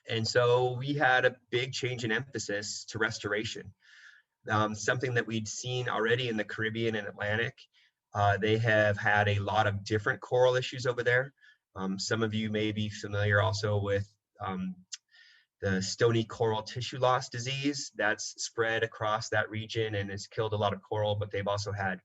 And so we had a big change in emphasis to restoration, something that we'd seen already in the Caribbean and Atlantic. They have had a lot of different coral issues over there. Some of you may be familiar also with the stony coral tissue loss disease that's spread across that region and has killed a lot of coral, but they've also had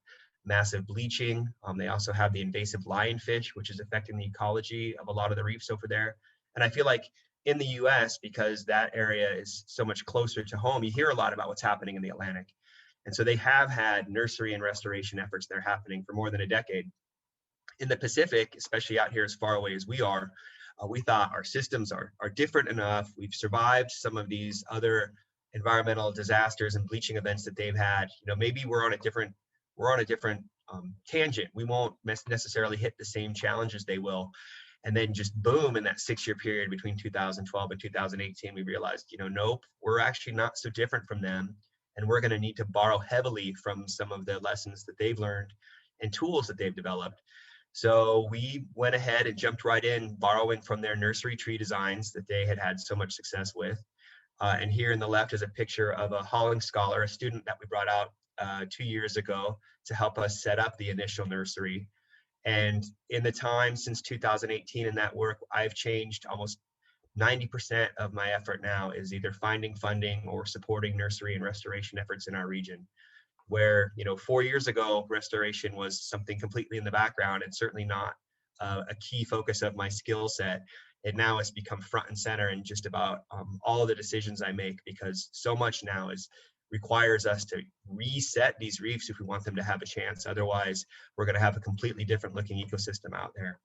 massive bleaching. They also have the invasive lionfish, which is affecting the ecology of a lot of the reefs over there. And I feel like in the US, because that area is so much closer to home, you hear a lot about what's happening in the Atlantic. And so they have had nursery and restoration efforts that are happening for more than a decade. In the Pacific, especially out here as far away as we are, we thought our systems are different enough. We've survived some of these other environmental disasters and bleaching events that they've had. You know, maybe we're on a different tangent. We won't necessarily hit the same challenges they will. And then just boom, in that 6-year period between 2012 and 2018, we realized, you know, nope, we're actually not so different from them. And we're going to need to borrow heavily from some of the lessons that they've learned and tools that they've developed. So we went ahead and jumped right in, borrowing from their nursery tree designs that they had had so much success with. And here in the left is a picture of a Holling scholar, a student that we brought out 2 years ago to help us set up the initial nursery. And in the time since 2018 in that work, I've changed almost 90% of my effort now is either finding funding or supporting nursery and restoration efforts in our region. Where, you know, 4 years ago, restoration was something completely in the background and certainly not a key focus of my skill set. It now has become front and center in just about all of the decisions I make, because so much now requires us to reset these reefs if we want them to have a chance. Otherwise, we're going to have a completely different looking ecosystem out there.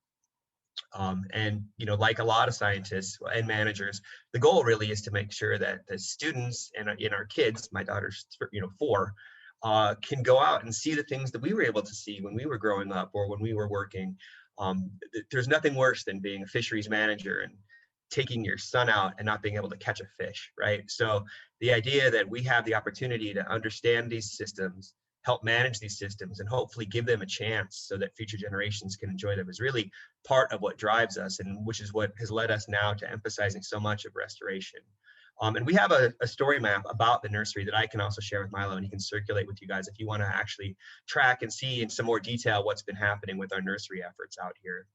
And, you know, like a lot of scientists and managers, the goal really is to make sure that the students and in our kids, my daughter's, you know, 4, can go out and see the things that we were able to see when we were growing up or when we were working. There's nothing worse than being a fisheries manager and taking your son out and not being able to catch a fish, right? So the idea that we have the opportunity to understand these systems, help manage these systems, and hopefully give them a chance so that future generations can enjoy them is really part of what drives us, and which is what has led us now to emphasizing so much of restoration. And we have a story map about the nursery that I can also share with Milo, and he can circulate with you guys if you want to actually track and see in some more detail what's been happening with our nursery efforts out here.